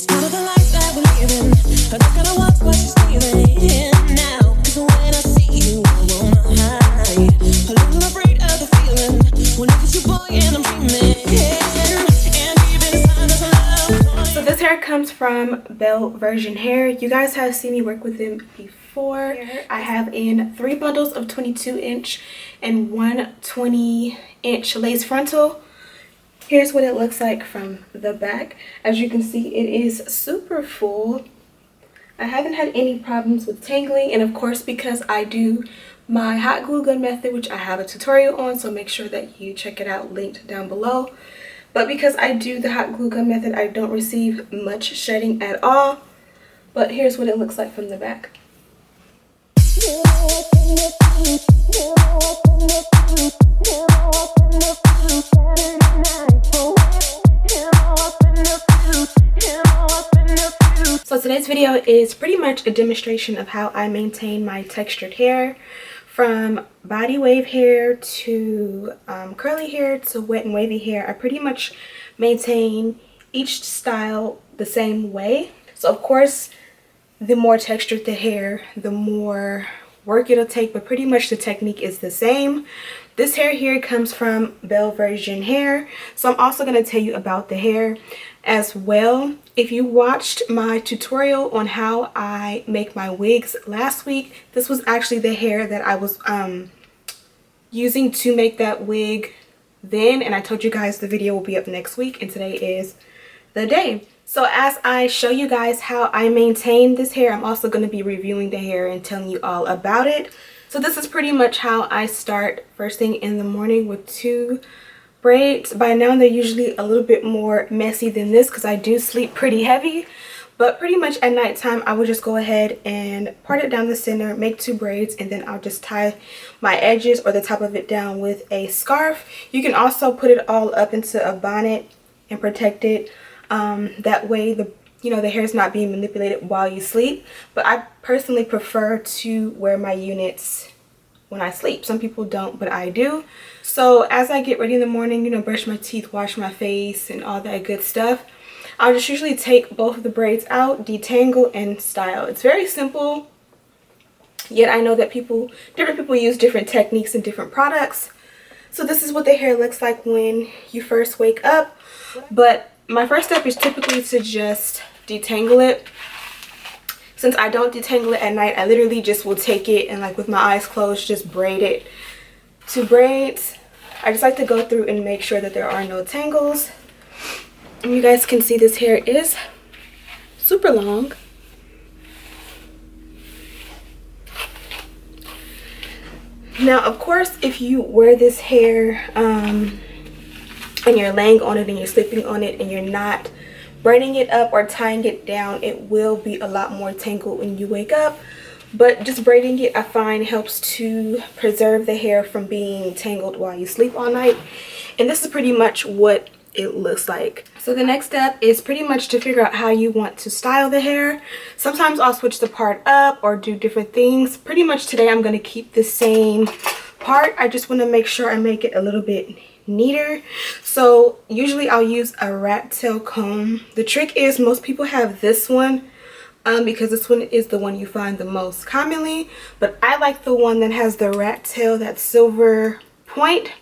It's part of the life that we're living. I don't gotta walk what you're stealing now. 'Cause when I see you, I wanna hide. A little afraid of the feeling. When I kiss you, boy, and I'm dreaming. And deep inside, there's a love. So this hair comes from BLVD hair. You guys have seen me work with them before. I have in 3 bundles of 22-inch and 1 20-inch lace frontal. Here's what it looks like from the back. As you can see, it is super full. I haven't had any problems with tangling, and of course, because I do my hot glue gun method, which I have a tutorial on, so make sure that you check it out, linked down below. But because I do the hot glue gun method, I don't receive much shedding at all. But here's what it looks like from the back. So today's video is pretty much a demonstration of how I maintain my textured hair, from body wave hair to curly hair to wet and wavy hair. I pretty much maintain each style the same way. So of course, the more textured the hair, the more work it'll take, but pretty much the technique is the same. This hair here comes from BLVD hair, so I'm also going to tell you about the hair as well. If you watched my tutorial on how I make my wigs last week, this was actually the hair that I was using to make that wig then, and I told you guys the video will be up next week, and today is the day. So as I show you guys how I maintain this hair, I'm also going to be reviewing the hair and telling you all about it. So this is pretty much how I start first thing in the morning with 2 braids. By now they're usually a little bit more messy than this because I do sleep pretty heavy. But pretty much at nighttime, I will just go ahead and part it down the center, make 2 braids, and then I'll just tie my edges or the top of it down with a scarf. You can also put it all up into a bonnet and protect it. That way the hair is not being manipulated while you sleep. But I personally prefer to wear my units when I sleep. Some people don't, but I do. So as I get ready in the morning, brush my teeth, wash my face, and all that good stuff, I'll just usually take both of the braids out, detangle, and style. It's very simple, yet I know that different people use different techniques and different products. So this is what the hair looks like when you first wake up. But my first step is typically to just detangle it. Since I don't detangle it at night, I literally just will take it and, like, with my eyes closed, just braid it. 2 braids. I just like to go through and make sure that there are no tangles. And you guys can see this hair is super long. Now, of course, if you wear this hair and you're laying on it and you're sleeping on it and you're not braiding it up or tying it down, it will be a lot more tangled when you wake up. But just braiding it, I find, helps to preserve the hair from being tangled while you sleep all night. And this is pretty much what it looks like. So the next step is pretty much to figure out how you want to style the hair. Sometimes I'll switch the part up or do different things. Pretty much today I'm going to keep the same part. I just want to make sure I make it a little bit neater. So usually I'll use a rat tail comb. The trick is most people have this one because this one is the one you find the most commonly, but I like the one that has the rat tail, that silver point,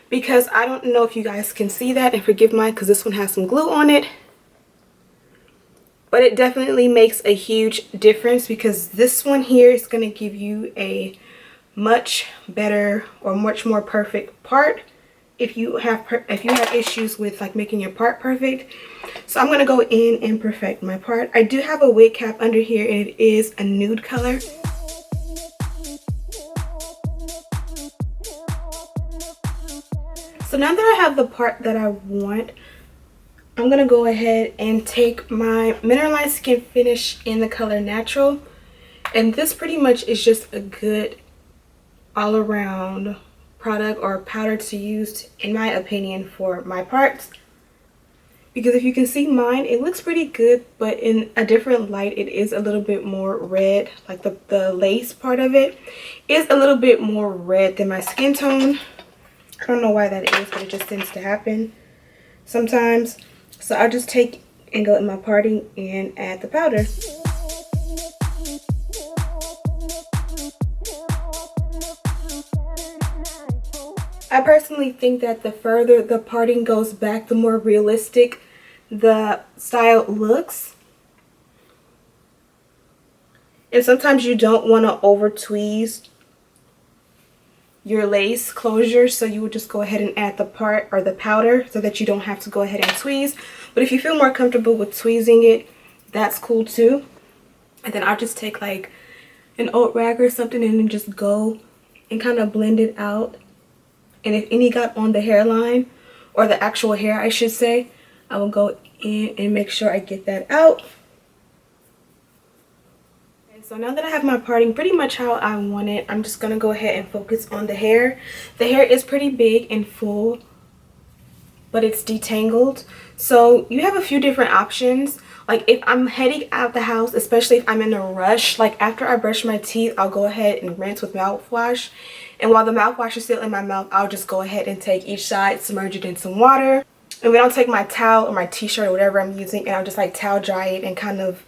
because I don't know if you guys can see that, and forgive mine because this one has some glue on it, but it definitely makes a huge difference because this one here is going to give you a much better or much more perfect part if you have issues with, like, making your part perfect. So I'm going to go in and perfect my part. I do have a wig cap under here, and it is a nude color. So now that I have the part that I want, I'm going to go ahead and take my Mineralized Skin Finish in the color Natural. And this pretty much is just a good all-around product or powder to use, in my opinion, for my parts. Because if you can see mine, it looks pretty good, but in a different light it is a little bit more red. Like the lace part of it is a little bit more red than my skin tone. I don't know why that is, but it just tends to happen sometimes. So I'll just take and go in my parting and add the powder. I personally think that the further the parting goes back, the more realistic the style looks. And sometimes you don't want to over tweeze your lace closure, so you would just go ahead and add the part or the powder so that you don't have to go ahead and tweeze. But if you feel more comfortable with tweezing it, that's cool too. And then I'll just take like an oat rag or something and then just go and kind of blend it out. And if any got on the hairline, or the actual hair I should say, I will go in and make sure I get that out. Okay, so now that I have my parting pretty much how I want it, I'm just going to go ahead and focus on the hair. The hair is pretty big and full, but it's detangled. So you have a few different options. Like if I'm heading out the house, especially if I'm in a rush, like after I brush my teeth, I'll go ahead and rinse with mouthwash. And while the mouthwash is still in my mouth, I'll just go ahead and take each side, submerge it in some water. And then I'll take my towel or my t-shirt or whatever I'm using, and I'll just like towel dry it and kind of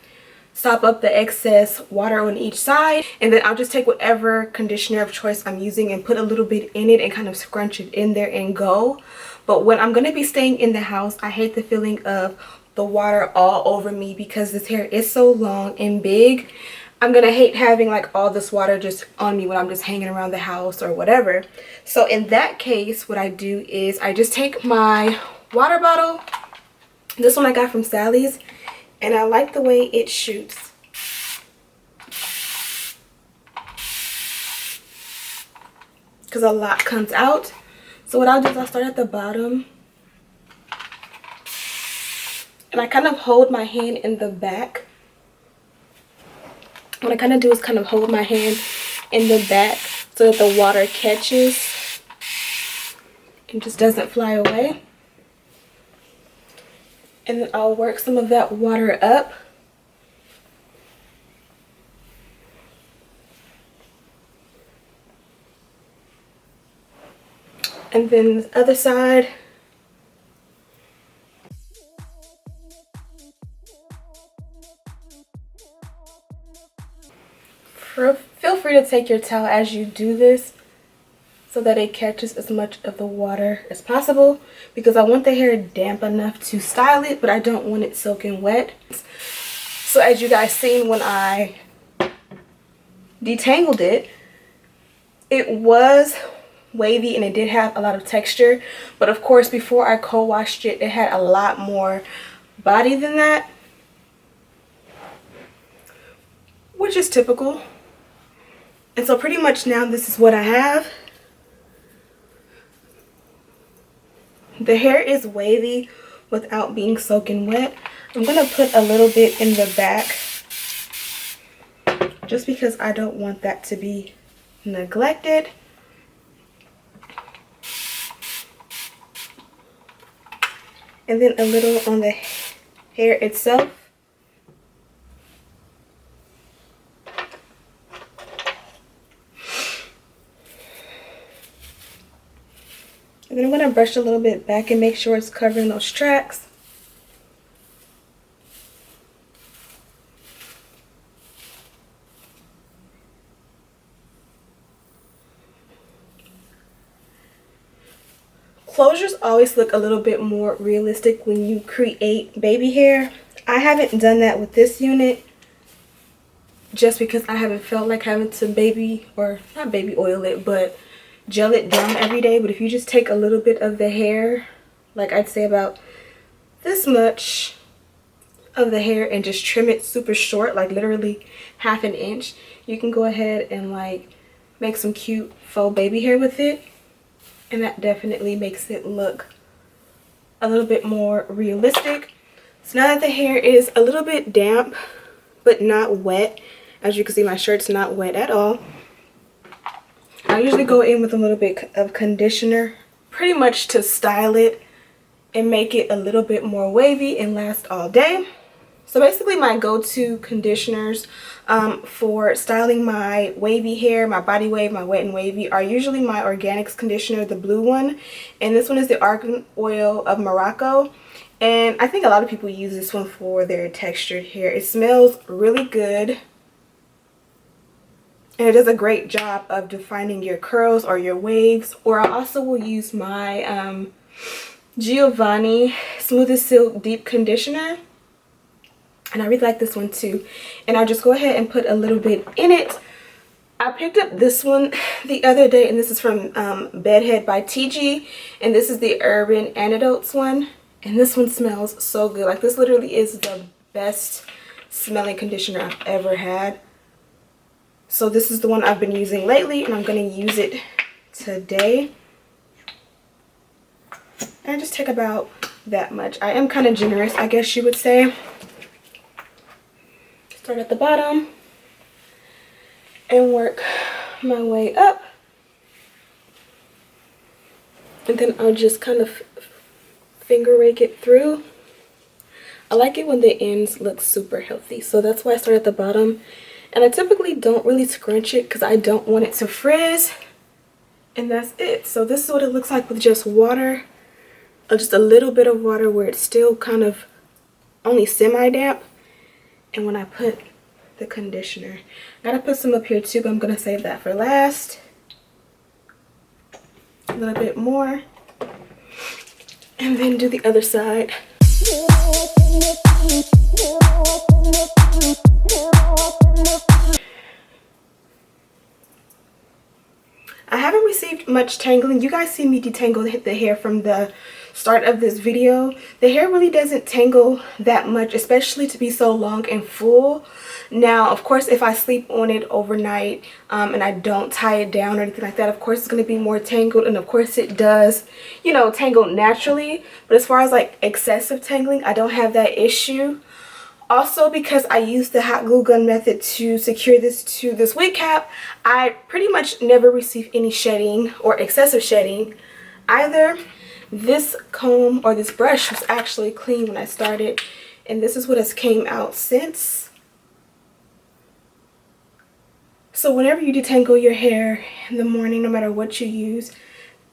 sop up the excess water on each side. And then I'll just take whatever conditioner of choice I'm using and put a little bit in it and kind of scrunch it in there and go. But when I'm going to be staying in the house, I hate the feeling of the water all over me because this hair is so long and big. I'm gonna hate having like all this water just on me when I'm just hanging around the house or whatever. So in that case, what I do is I just take my water bottle. This one I got from Sally's, and I like the way it shoots. Because a lot comes out. So what I'll do is I'll start at the bottom. And I kind of hold my hand in the back. What I kind of do is kind of hold my hand in the back so that the water catches and just doesn't fly away. And then I'll work some of that water up. And then the other side. Feel free to take your towel as you do this so that it catches as much of the water as possible, because I want the hair damp enough to style it, but I don't want it soaking wet. So as you guys seen when I detangled it, it was wavy and it did have a lot of texture, but of course before I co-washed it, it had a lot more body than that, which is typical. And so pretty much now this is what I have. The hair is wavy without being soaking wet. I'm going to put a little bit in the back just because I don't want that to be neglected. And then a little on the hair itself. And then I'm going to brush a little bit back and make sure it's covering those tracks. Closures always look a little bit more realistic when you create baby hair. I haven't done that with this unit just because I haven't felt like having to not baby oil it, but gel it down every day. But if you just take a little bit of the hair, like I'd say about this much of the hair, and just trim it super short, like literally half an inch, you can go ahead and like make some cute faux baby hair with it, and that definitely makes it look a little bit more realistic. So now that the hair is a little bit damp but not wet, as you can see my shirt's not wet at all, I usually go in with a little bit of conditioner, pretty much to style it and make it a little bit more wavy and last all day. So basically my go-to conditioners for styling my wavy hair, my body wave, my wet and wavy, are usually my organics conditioner, the blue one. And this one is the Argan Oil of Morocco. And I think a lot of people use this one for their textured hair. It smells really good. And it does a great job of defining your curls or your waves. Or I also will use my Giovanni Smooth as Silk Deep Conditioner. And I really like this one too. And I'll just go ahead and put a little bit in it. I picked up this one the other day, and this is from Bedeck by TG. And this is the Urban Antidotes one. And this one smells so good. Like, this literally is the best smelling conditioner I've ever had. So this is the one I've been using lately, and I'm going to use it today. And I just take about that much. I am kind of generous, I guess you would say. Start at the bottom and work my way up. And then I'll just kind of finger rake it through. I like it when the ends look super healthy, so that's why I start at the bottom. And I typically don't really scrunch it because I don't want it to frizz. And that's it. So this is what it looks like with just water, or just a little bit of water where it's still kind of only semi-damp. And when I put the conditioner, I gotta put some up here too, but I'm gonna save that for last. A little bit more. And then do the other side. I haven't received much tangling. You guys see me detangle the hair from the start of this video. The hair really doesn't tangle that much, especially to be so long and full. Now, of course, if I sleep on it overnight and I don't tie it down or anything like that, of course it's going to be more tangled, and of course it does, you know, tangle naturally. But as far as like excessive tangling, I don't have that issue. Also, because I used the hot glue gun method to secure this to this wig cap, I pretty much never receive any shedding or excessive shedding either. This comb or this brush was actually clean when I started, and this is what has came out since. So whenever you detangle your hair in the morning, no matter what you use,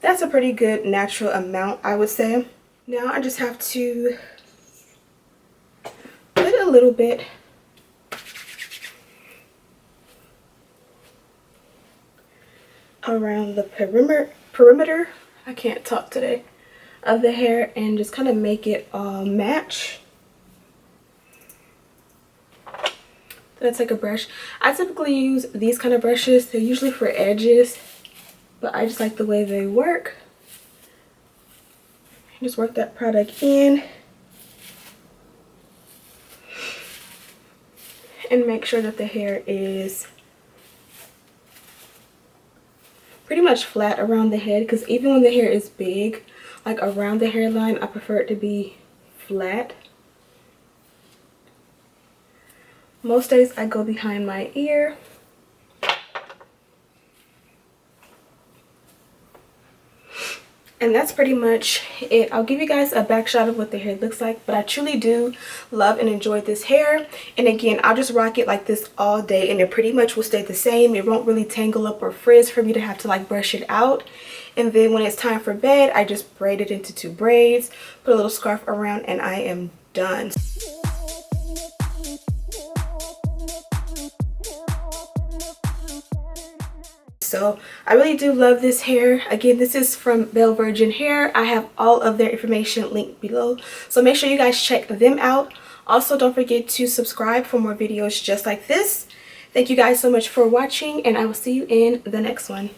that's a pretty good natural amount, I would say. Now I just have to put a little bit around the perimeter, I can't talk today, of the hair, and just kind of make it all match. Then I take a brush. I typically use these kind of brushes. They're usually for edges, but I just like the way they work. Just work that product in and make sure that the hair is pretty much flat around the head, because even when the hair is big, like around the hairline, I prefer it to be flat. Most days I go behind my ear. And that's pretty much it. I'll give you guys a back shot of what the hair looks like, but I truly do love and enjoy this hair. And again, I'll just rock it like this all day, and it pretty much will stay the same. It won't really tangle up or frizz for me to have to like brush it out. And then when it's time for bed, I just braid it into 2 braids, put a little scarf around, and I am done. So I really do love this hair. Again, this is from Belle Virgin Hair. I have all of their information linked below, so make sure you guys check them out. Also, don't forget to subscribe for more videos just like this. Thank you guys so much for watching, and I will see you in the next one.